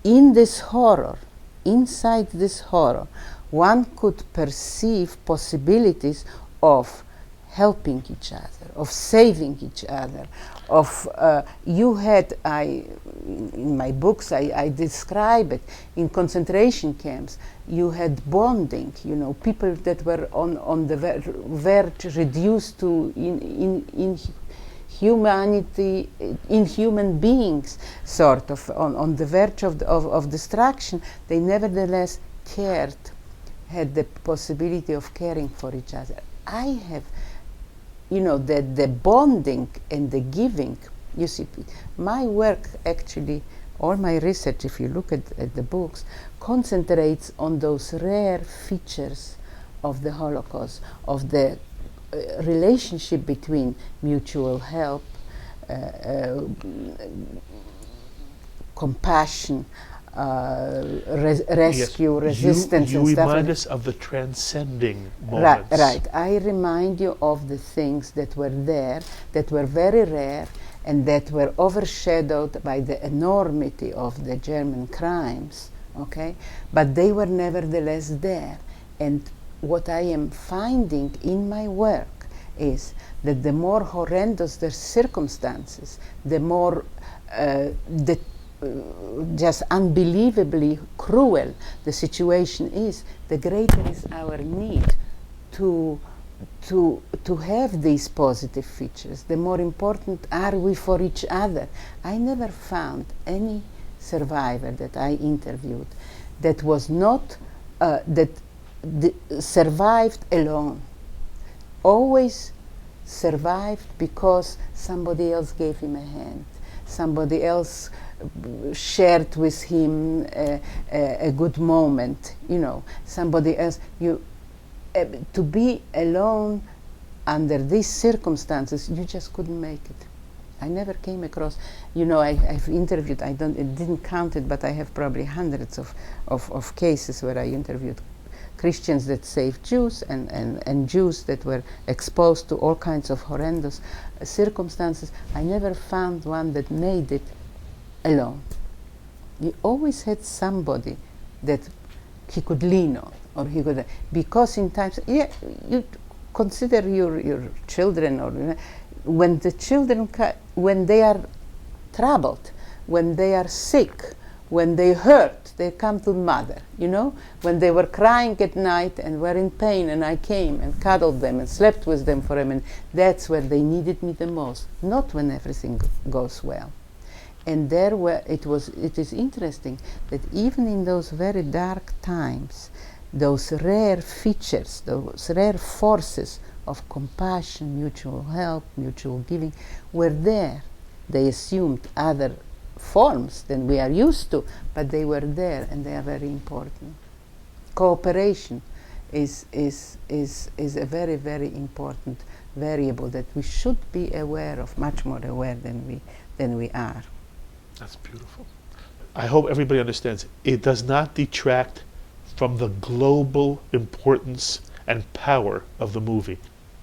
in this horror, inside this horror, one could perceive possibilities of helping each other, of saving each other, of in my books I describe it, in concentration camps you had bonding, people that were on the verge, reduced to humanity, inhuman beings, sort of on the verge of destruction. They nevertheless cared, had the possibility of caring for each other. I have, the bonding and the giving. You see, my work actually, all my research, if you look at the books, concentrates on those rare features of the Holocaust, of the relationship between mutual help, compassion, rescue, resistance, you and stuff. remind us of the transcending moments. Right. I remind you of the things that were there, that were very rare, and that were overshadowed by the enormity of the German crimes. Okay, but they were nevertheless there. And what I am finding in my work is that the more horrendous the circumstances, the more just unbelievably cruel the situation is, the greater is our need to have these positive features. The more important are we for each other. I never found any survivor that I interviewed that was not survived alone. Always survived because somebody else gave him a hand. Somebody else shared with him a good moment. Somebody else. To be alone under these circumstances, you just couldn't make it. I never came across, I've interviewed, I didn't count it, but I have probably hundreds of cases where I interviewed Christians that saved Jews and Jews that were exposed to all kinds of horrendous circumstances. I never found one that made it alone. You always had somebody that he could lean on, or he could, because in times, you consider your children, or when the children, when they are troubled, when they are sick, when they hurt, they come to mother, when they were crying at night and were in pain, and I came and cuddled them and slept with them for a minute. That's where they needed me the most, not when everything goes well. And it is interesting that even in those very dark times, those rare features, those rare forces of compassion, mutual help, mutual giving were there. They assumed other forms than we are used to, but they were there, and they are very important. Cooperation is a very, very important variable that we should be aware of, much more aware than we are. That's beautiful. I hope everybody understands it does not detract from the global importance and power of the movie.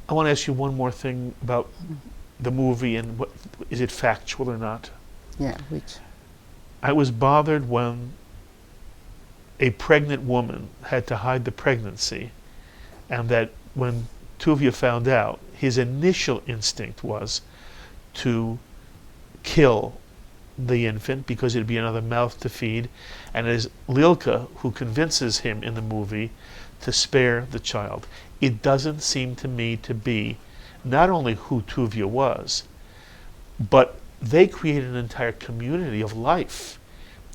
I want to ask you one more thing about the movie and what is it factual or not? Yeah, which? I was bothered when a pregnant woman had to hide the pregnancy, and that when Tuvia found out, his initial instinct was to kill the infant because it'd be another mouth to feed, and it is Lilka who convinces him in the movie to spare the child. It doesn't seem to me to be not only who Tuvia was, but they created an entire community of life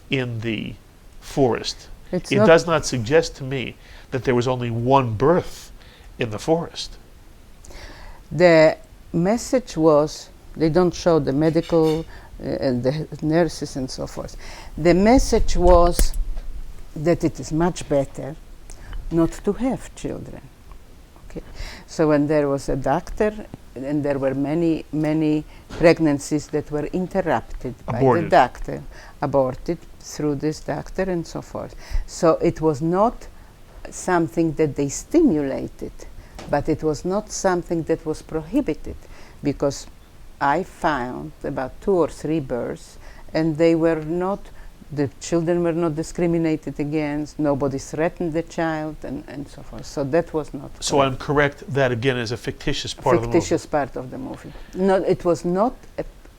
in the forest. It does not suggest to me that there was only one birth in the forest. The message was, they don't show the medical, the nurses and so forth. The message was that it is much better not to have children. Okay, so when there was a doctor, and there were many pregnancies that were interrupted by the doctor, aborted through this doctor and so forth. So it was not something that they stimulated, but it was not something that was prohibited, because I found about 2 or 3 births, and they were not, the children were not discriminated against, nobody threatened the child, and so forth. So that was not So I'm correct, that again is a fictitious part of the movie? Fictitious part of the movie. No, it was not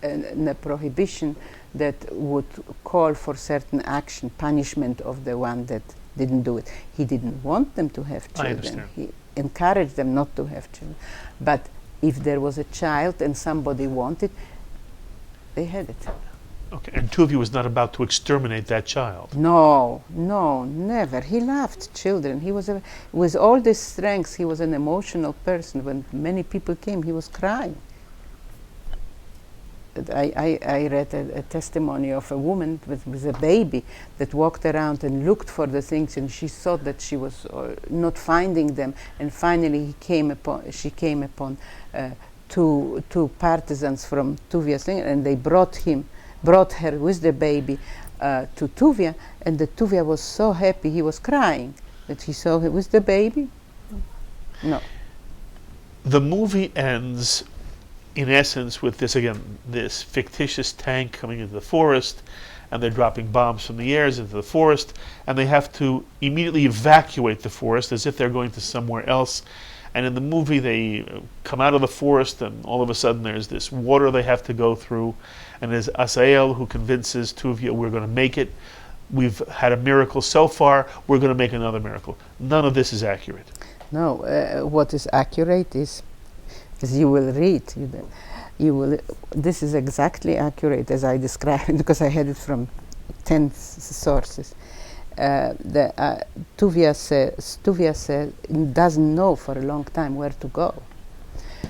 a prohibition that would call for certain action, punishment of the one that didn't do it. He didn't want them to have children. I understand. He encouraged them not to have children. But if there was a child and somebody wanted, they had it. Okay, and Tuvia was not about to exterminate that child? No, never. He loved children. He was, with all this strength, he was an emotional person. When many people came, he was crying. I read a testimony of a woman with a baby that walked around and looked for the things, and she thought that she was not finding them, and finally she came upon two partisans from Tuvia's thing, and they brought her with the baby to Tuvia, and the Tuvia was so happy, he was crying that he saw her with the baby. No. The movie ends in essence with this fictitious tank coming into the forest, and they're dropping bombs from the airs into the forest, and they have to immediately evacuate the forest as if they're going to somewhere else. And in the movie they come out of the forest, and all of a sudden there's this water they have to go through, and there's Asael who convinces Tuvia, we're going to make it. We've had a miracle so far, we're going to make another miracle. None of this is accurate. No, what is accurate is, as you will read, this is exactly accurate as I described it, because I had it from 10 sources. Tuvia said doesn't know for a long time where to go.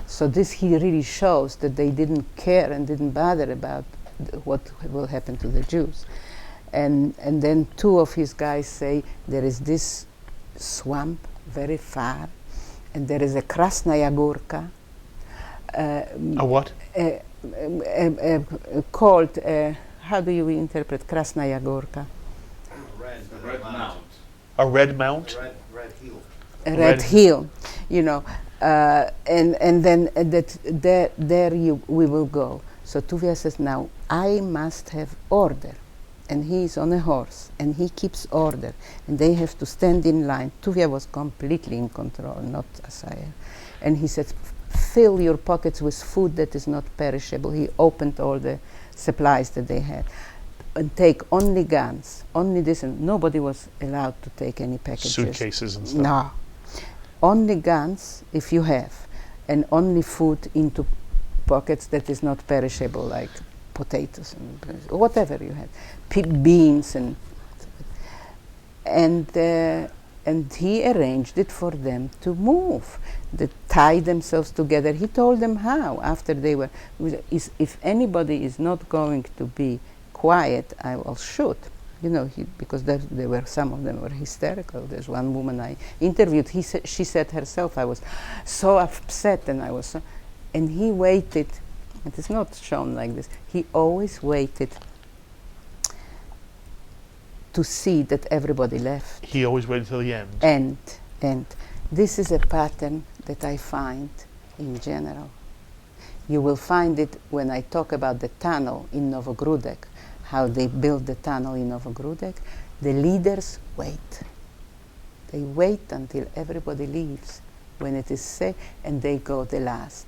So he really shows that they didn't care and didn't bother about what will happen to the Jews. And then 2 of his guys say there is this swamp very far, and there is a Krasnaya Gorka. A what? Called, how do you interpret Krasnaya Gorka? A red mount. A red mount? Red hill. A red hill, and then there we will go. So Tuvia says, now I must have order, and he is on a horse, and he keeps order, and they have to stand in line. Tuvia was completely in control, not Asael. And he said, fill your pockets with food that is not perishable. He opened all the supplies that they had. And take only guns, only this, and nobody was allowed to take any packages. Suitcases and stuff? No. Only guns, if you have, and only food into pockets that is not perishable, like potatoes and whatever you had, beans and And he arranged it for them to move. They tie themselves together. He told them how. After they were, if anybody is not going to be quiet, I will shoot. You know, because there were some of them were hysterical. There's one woman I interviewed. She said herself, I was so upset, and and he waited. It is not shown like this. He always waited to see that everybody left. He always waited till the end. And this is a pattern that I find in general. You will find it when I talk about the tunnel in Novogrudek, how they built the tunnel in Novogrudek. The leaders wait. They wait until everybody leaves when it is safe, and they go the last.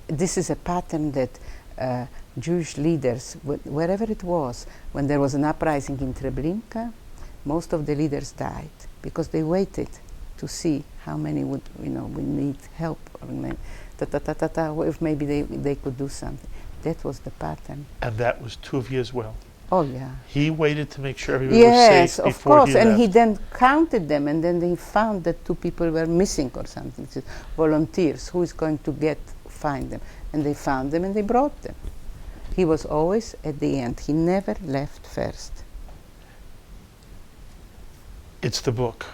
This is a pattern that Jewish leaders, wherever it was, when there was an uprising in Treblinka, most of the leaders died because they waited to see how many would need help, or if maybe they could do something. That was the pattern. And that was Tuvia as well. Oh yeah. He waited to make sure everybody was safe before he left. Yes, of course. And he then counted them, and then he found that 2 people were missing or something. Just volunteers. Who is going to find them? And they found them and they brought them. He was always at the end. He never left first. It's the book.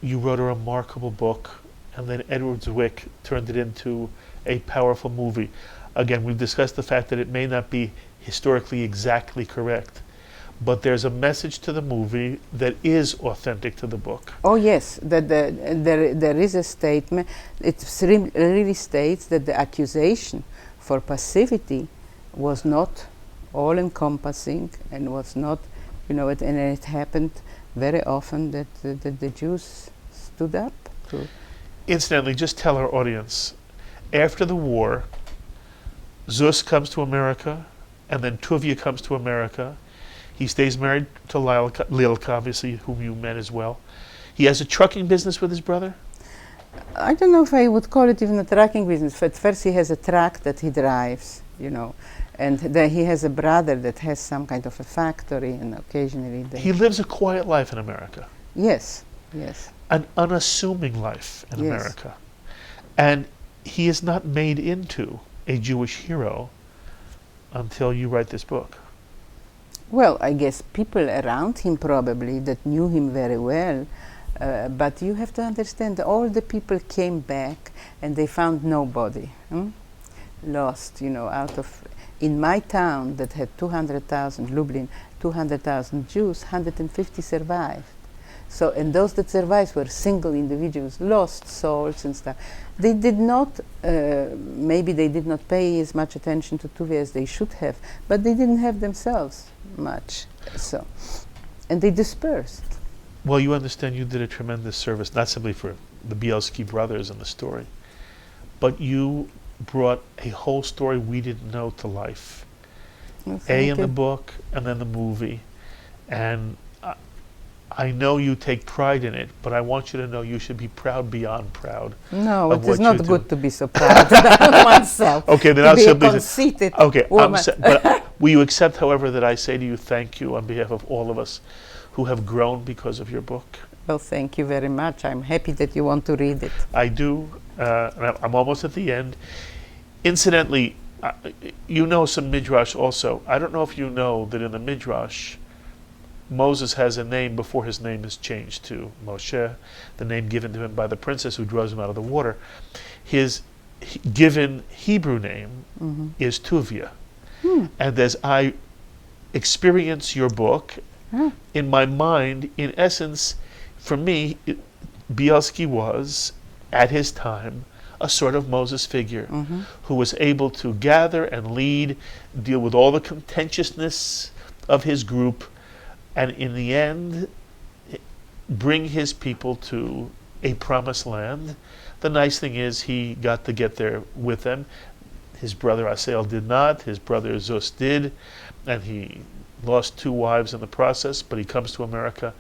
You wrote a remarkable book, and then Edward Zwick turned it into a powerful movie. Again, we've discussed the fact that it may not be historically exactly correct, but there's a message to the movie that is authentic to the book. Oh yes, that there is a statement. It really states that the accusation for passivity was not all-encompassing and was not, and it happened very often that the Jews stood up to. Incidentally, just tell our audience, after the war, Zus comes to America, and then Tuvia comes to America. He stays married to Lilka, obviously, whom you met as well. He has a trucking business with his brother? I don't know if I would call it even a trucking business. At first he has a truck that he drives, and then he has a brother that has some kind of a factory, and occasionally he lives a quiet life in America. Yes, yes. An unassuming life in America. And he is not made into a Jewish hero until you write this book. Well, I guess people around him probably that knew him very well, but you have to understand, all the people came back and they found nobody. Lost, out of, in my town that had 200,000, Lublin, 200,000 Jews, 150 survived. So, and those that survived were single individuals, lost souls and stuff. They did not, maybe they did not pay as much attention to Tuvia as they should have, but they didn't have themselves much. So, and they dispersed. Well, you understand you did a tremendous service, not simply for the Bielski brothers and the story, but you brought a whole story we didn't know to life. Well, in the book, and then the movie. And I know you take pride in it, but I want you to know you should be proud beyond proud. No, it is not good to be so proud of oneself. Okay, then I'll simply be a conceited okay, woman. But will you accept, however, that I say to you thank you on behalf of all of us who have grown because of your book? Well, thank you very much. I'm happy that you want to read it. I do. And I'm almost at the end. Incidentally, you know some Midrash also. I don't know if you know that in the Midrash, Moses has a name before his name is changed to Moshe, the name given to him by the princess who draws him out of the water. His given Hebrew name is Tuvia. And as I experience your book, in my mind, in essence, for me, Bielski was, at his time, a sort of Moses figure who was able to gather and lead, deal with all the contentiousness of his group, and in the end, bring his people to a promised land. The nice thing is he got to get there with them. His brother Asael did not. His brother Zus did. And he lost 2 wives in the process, but he comes to America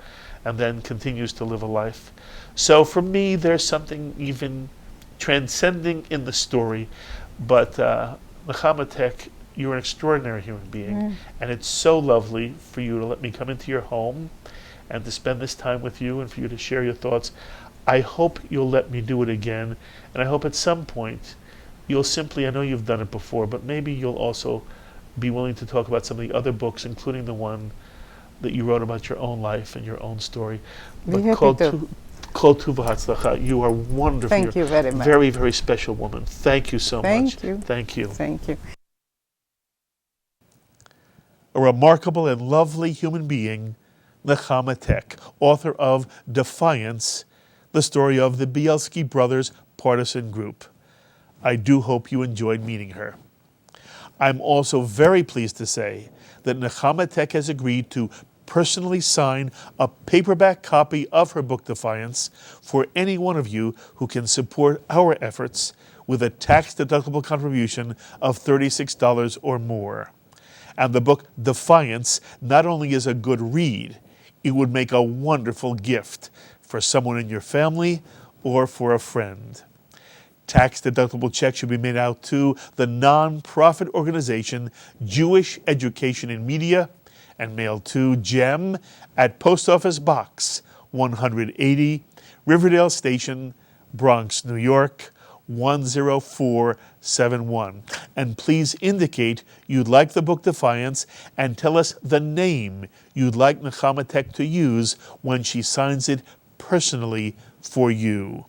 and then continues to live a life. So for me, there's something even transcending in the story. But Nechama Tec, you're an extraordinary human being, and it's so lovely for you to let me come into your home and to spend this time with you and for you to share your thoughts. I hope you'll let me do it again, and I hope at some point you'll simply, I know you've done it before, but maybe you'll also be willing to talk about some of the other books, including the one that you wrote about your own life and your own story. But called Tuvia Bielski. You are wonderful. Thank you very much. Very, very special woman. Thank you so much. Thank you. Thank you. Thank you. A remarkable and lovely human being, Nechama Tec, author of Defiance, the story of the Bielski brothers partisan group. I do hope you enjoyed meeting her. I'm also very pleased to say that Nechama Tec has agreed to personally sign a paperback copy of her book Defiance for any one of you who can support our efforts with a tax-deductible contribution of $36 or more. And the book Defiance not only is a good read, it would make a wonderful gift for someone in your family or for a friend. Tax-deductible checks should be made out to the non-profit organization Jewish Education in Media and mailed to GEM at Post Office Box 180, Riverdale Station, Bronx, New York, 10471. And please indicate you'd like the book Defiance and tell us the name you'd like Nechama Tec to use when she signs it personally for you.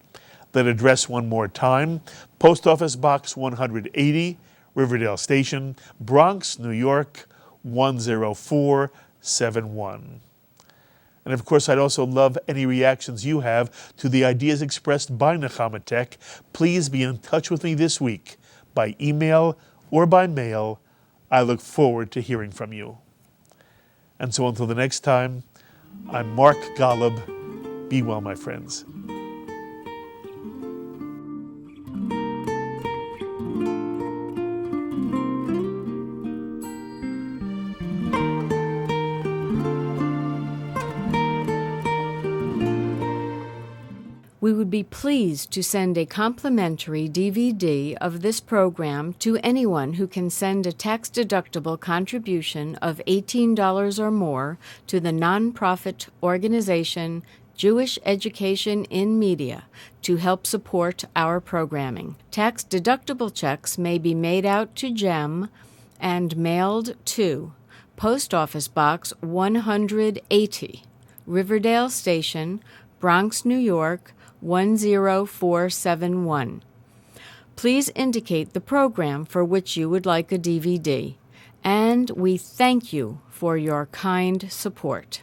That address one more time, Post Office Box 180, Riverdale Station, Bronx, New York, 10471. And of course, I'd also love any reactions you have to the ideas expressed by Nechama Tec. Please be in touch with me this week by email or by mail. I look forward to hearing from you. And so until the next time, I'm Mark Golub. Be well, my friends. We would be pleased to send a complimentary DVD of this program to anyone who can send a tax-deductible contribution of $18 or more to the nonprofit organization Jewish Education in Media to help support our programming. Tax-deductible checks may be made out to GEM and mailed to Post Office Box 180, Riverdale Station, Bronx, New York, 10471. Please indicate the program for which you would like a DVD, and we thank you for your kind support.